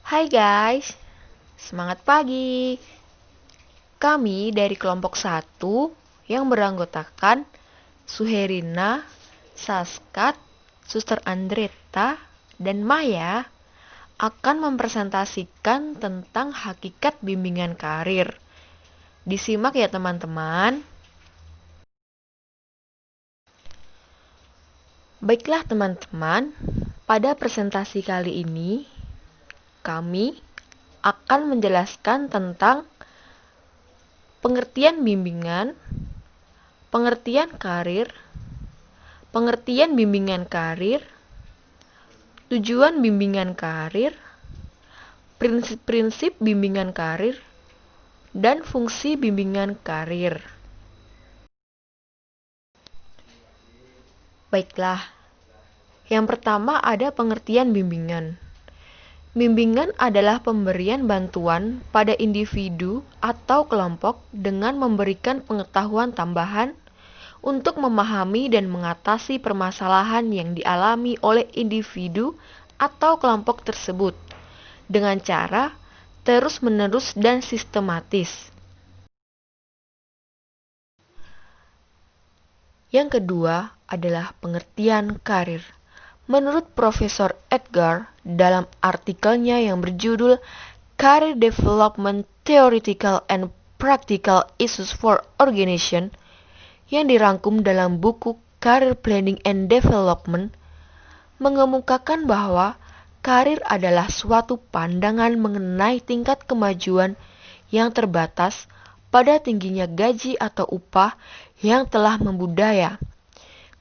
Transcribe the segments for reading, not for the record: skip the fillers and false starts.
Hai guys, semangat pagi. Kami dari kelompok satu yang beranggotakan Suherina, Saskat, Suster Andreta, dan Maya akan mempresentasikan tentang hakikat bimbingan karir. Disimak ya teman-teman. Baiklah teman-teman, pada presentasi kali ini kami akan menjelaskan tentang pengertian bimbingan, pengertian bimbingan karir, tujuan bimbingan karir, prinsip-prinsip bimbingan karir, dan fungsi bimbingan karir. Baiklah, yang pertama ada pengertian bimbingan. Bimbingan adalah pemberian bantuan pada individu atau kelompok dengan memberikan pengetahuan tambahan untuk memahami dan mengatasi permasalahan yang dialami oleh individu atau kelompok tersebut dengan cara terus-menerus dan sistematis. Yang kedua adalah pengertian karir. Menurut Profesor Edgar dalam artikelnya yang berjudul Career Development Theoretical and Practical Issues for Organization yang dirangkum dalam buku Career Planning and Development, mengemukakan bahwa karir adalah suatu pandangan mengenai tingkat kemajuan yang terbatas pada tingginya gaji atau upah yang telah membudaya.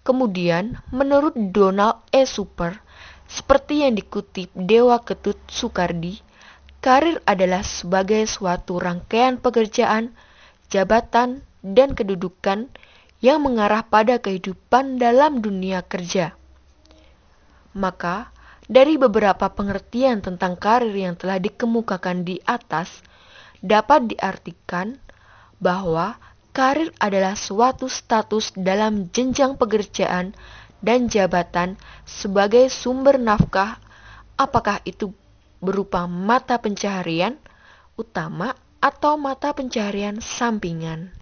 Kemudian, menurut Donald E. Super, seperti yang dikutip Dewa Ketut Soekardi, karir adalah sebagai suatu rangkaian pekerjaan, jabatan, dan kedudukan yang mengarah pada kehidupan dalam dunia kerja. Maka, dari beberapa pengertian tentang karir yang telah dikemukakan di atas, dapat diartikan bahwa karir adalah suatu status dalam jenjang pekerjaan dan jabatan sebagai sumber nafkah, apakah itu berupa mata pencaharian utama atau mata pencaharian sampingan.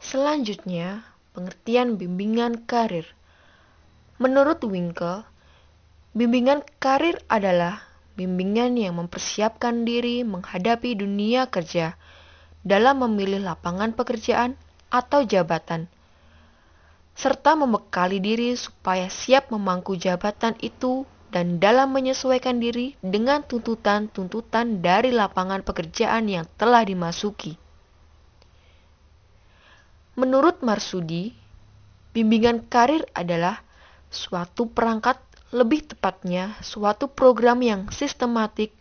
Selanjutnya, pengertian bimbingan karir. Menurut Winkel, bimbingan karir adalah bimbingan yang mempersiapkan diri menghadapi dunia kerja dalam memilih lapangan pekerjaan atau jabatan, serta membekali diri supaya siap memangku jabatan itu dan dalam menyesuaikan diri dengan tuntutan-tuntutan dari lapangan pekerjaan yang telah dimasuki. Menurut Marsudi, bimbingan karir adalah suatu perangkat, lebih tepatnya suatu program yang sistematik,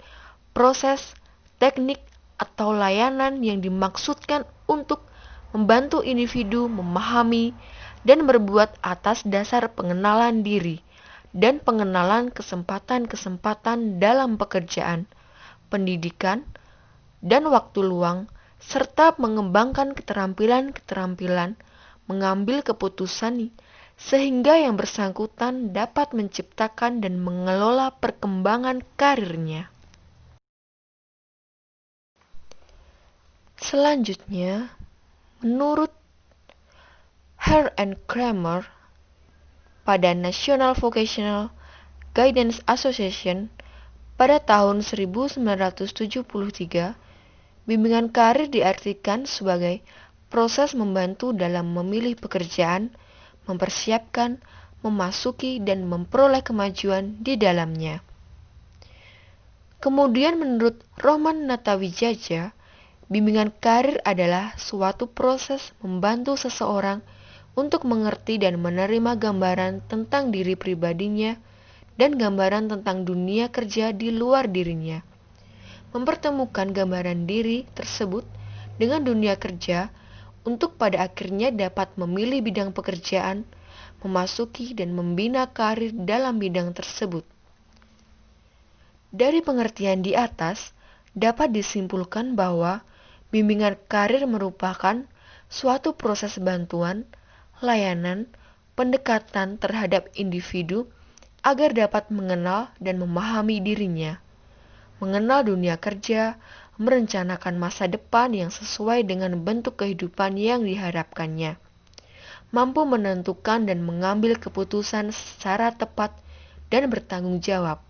proses, teknik, atau layanan yang dimaksudkan untuk membantu individu memahami dan berbuat atas dasar pengenalan diri dan pengenalan kesempatan-kesempatan dalam pekerjaan, pendidikan, dan waktu luang, serta mengembangkan keterampilan-keterampilan mengambil keputusan sehingga yang bersangkutan dapat menciptakan dan mengelola perkembangan karirnya. Selanjutnya, menurut Hare and Kramer pada National Vocational Guidance Association pada tahun 1973, bimbingan karir diartikan sebagai proses membantu dalam memilih pekerjaan, mempersiapkan, memasuki, dan memperoleh kemajuan di dalamnya. Kemudian menurut Roman Natawijaja, bimbingan karir adalah suatu proses membantu seseorang untuk mengerti dan menerima gambaran tentang diri pribadinya dan gambaran tentang dunia kerja di luar dirinya. Mempertemukan gambaran diri tersebut dengan dunia kerja untuk pada akhirnya dapat memilih bidang pekerjaan, memasuki dan membina karir dalam bidang tersebut. Dari pengertian di atas, dapat disimpulkan bahwa bimbingan karir merupakan suatu proses bantuan, layanan, pendekatan terhadap individu agar dapat mengenal dan memahami dirinya, mengenal dunia kerja, merencanakan masa depan yang sesuai dengan bentuk kehidupan yang diharapkannya, mampu menentukan dan mengambil keputusan secara tepat dan bertanggung jawab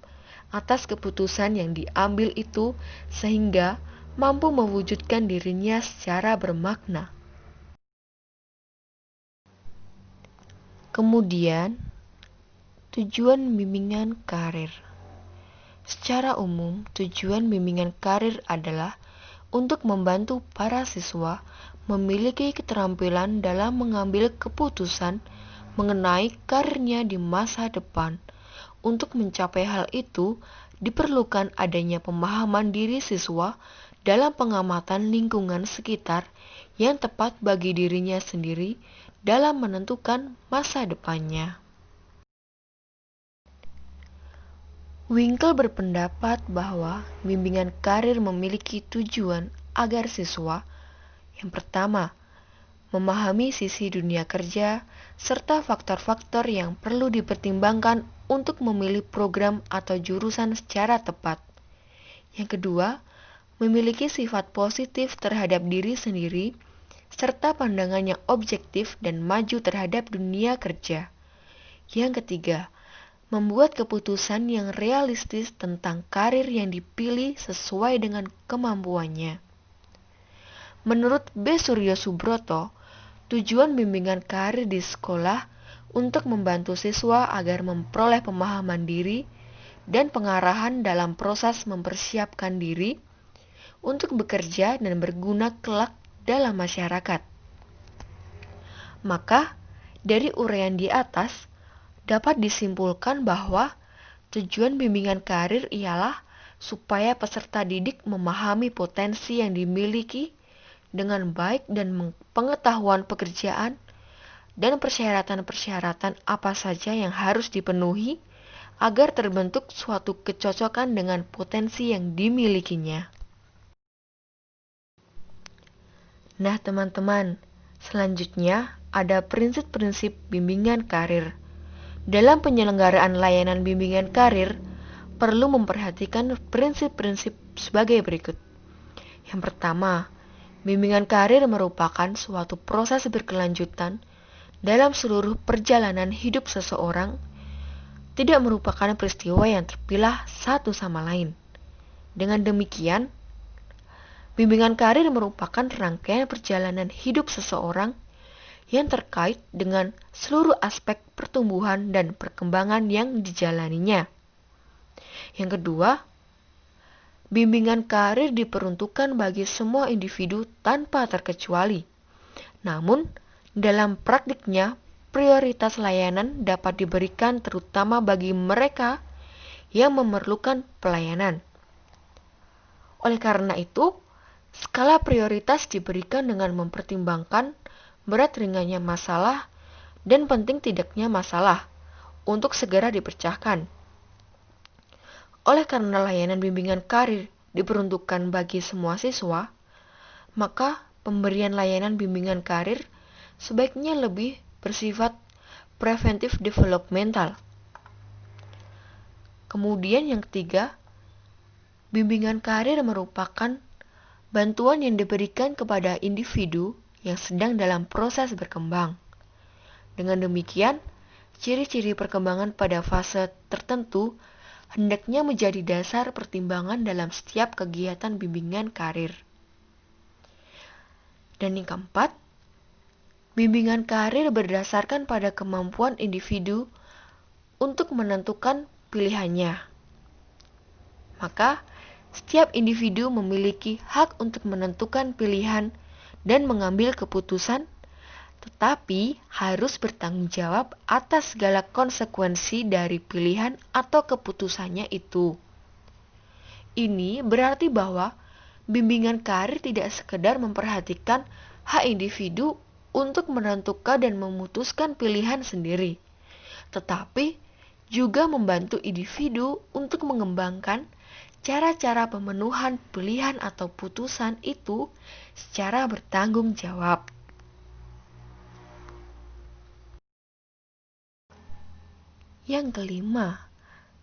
atas keputusan yang diambil itu sehingga mampu mewujudkan dirinya secara bermakna. Kemudian, tujuan bimbingan karir. Secara umum, tujuan bimbingan karir adalah untuk membantu para siswa memiliki keterampilan dalam mengambil keputusan mengenai karirnya di masa depan. Untuk mencapai hal itu, diperlukan adanya pemahaman diri siswa dalam pengamatan lingkungan sekitar yang tepat bagi dirinya sendiri dalam menentukan masa depannya. Winkle berpendapat bahwa bimbingan karir memiliki tujuan agar siswa, yang pertama, memahami sisi dunia kerja serta faktor-faktor yang perlu dipertimbangkan untuk memilih program atau jurusan secara tepat. Yang kedua, memiliki sifat positif terhadap diri sendiri serta pandangan yang objektif dan maju terhadap dunia kerja. Yang ketiga, membuat keputusan yang realistis tentang karir yang dipilih sesuai dengan kemampuannya. Menurut B. Suryo Subroto, tujuan bimbingan karir di sekolah untuk membantu siswa agar memperoleh pemahaman diri dan pengarahan dalam proses mempersiapkan diri untuk bekerja dan berguna kelak dalam masyarakat. Maka, dari uraian di atas, dapat disimpulkan bahwa tujuan bimbingan karir ialah supaya peserta didik memahami potensi yang dimiliki dengan baik dan pengetahuan pekerjaan dan persyaratan-persyaratan apa saja yang harus dipenuhi agar terbentuk suatu kecocokan dengan potensi yang dimilikinya. Nah, teman-teman, selanjutnya ada prinsip-prinsip bimbingan karir. Dalam penyelenggaraan layanan bimbingan karir, perlu memperhatikan prinsip-prinsip sebagai berikut. Yang pertama, bimbingan karir merupakan suatu proses berkelanjutan dalam seluruh perjalanan hidup seseorang, tidak merupakan peristiwa yang terpilah satu sama lain. Dengan demikian, bimbingan karir merupakan rangkaian perjalanan hidup seseorang yang terkait dengan seluruh aspek pertumbuhan dan perkembangan yang dijalaninya. Yang kedua, bimbingan karir diperuntukkan bagi semua individu tanpa terkecuali. Namun, dalam praktiknya, prioritas layanan dapat diberikan terutama bagi mereka yang memerlukan pelayanan. Oleh karena itu, skala prioritas diberikan dengan mempertimbangkan berat ringannya masalah dan penting tidaknya masalah untuk segera dipecahkan. Oleh karena layanan bimbingan karir diperuntukkan bagi semua siswa, maka pemberian layanan bimbingan karir sebaiknya lebih bersifat preventif developmental. Kemudian yang ketiga, bimbingan karir merupakan bantuan yang diberikan kepada individu yang sedang dalam proses berkembang. Dengan demikian, ciri-ciri perkembangan pada fase tertentu hendaknya menjadi dasar pertimbangan dalam setiap kegiatan bimbingan karir. Dan yang keempat, bimbingan karir berdasarkan pada kemampuan individu untuk menentukan pilihannya. Maka, setiap individu memiliki hak untuk menentukan pilihan dan mengambil keputusan, tetapi harus bertanggung jawab atas segala konsekuensi dari pilihan atau keputusannya itu. Ini berarti bahwa bimbingan karir tidak sekedar memperhatikan hak individu untuk menentukan dan memutuskan pilihan sendiri, tetapi juga membantu individu untuk mengembangkan cara-cara pemenuhan pilihan atau putusan itu secara bertanggung jawab. Yang kelima,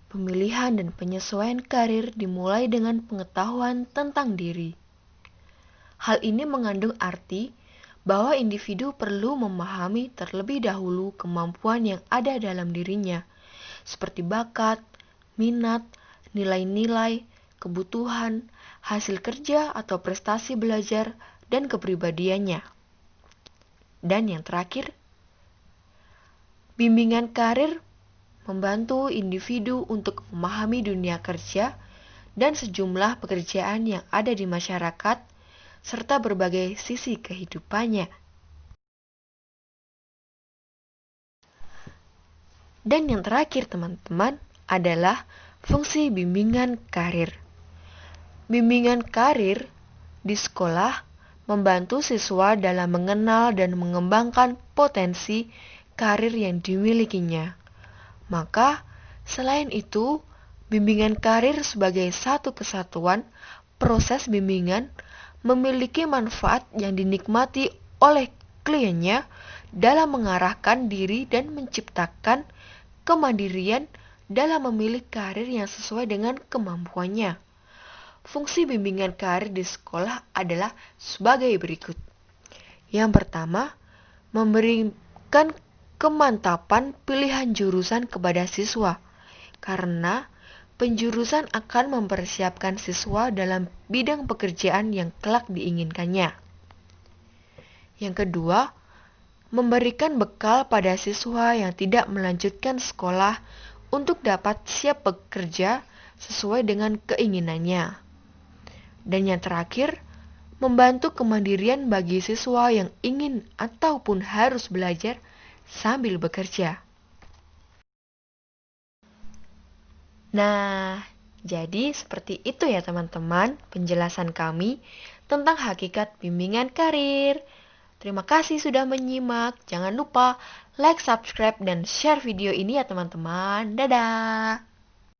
Pemilihan dan penyesuaian karir dimulai dengan pengetahuan tentang diri. Hal ini mengandung arti bahwa individu perlu memahami terlebih dahulu kemampuan yang ada dalam dirinya, seperti bakat, minat, nilai-nilai, kebutuhan, hasil kerja atau prestasi belajar, dan kepribadiannya. Dan yang terakhir, bimbingan karir membantu individu untuk memahami dunia kerja dan sejumlah pekerjaan yang ada di masyarakat, serta berbagai sisi kehidupannya. Dan yang terakhir teman-teman adalah fungsi bimbingan karir. Bimbingan karir di sekolah membantu siswa dalam mengenal dan mengembangkan potensi karir yang dimilikinya. Maka, selain itu, bimbingan karir sebagai satu kesatuan, proses bimbingan memiliki manfaat yang dinikmati oleh kliennya dalam mengarahkan diri dan menciptakan kemandirian dalam memilih karir yang sesuai dengan kemampuannya. Fungsi bimbingan karir di sekolah adalah sebagai berikut. Yang pertama, memberikan kemantapan pilihan jurusan kepada siswa, karena penjurusan akan mempersiapkan siswa dalam bidang pekerjaan yang kelak diinginkannya. Yang kedua, memberikan bekal pada siswa yang tidak melanjutkan sekolah untuk dapat siap bekerja sesuai dengan keinginannya. Dan yang terakhir, membantu kemandirian bagi siswa yang ingin ataupun harus belajar sambil bekerja. Nah, jadi seperti itu ya teman-teman penjelasan kami tentang hakikat bimbingan karir. Terima kasih sudah menyimak. Jangan lupa like, subscribe, dan share video ini ya teman-teman. Dadah!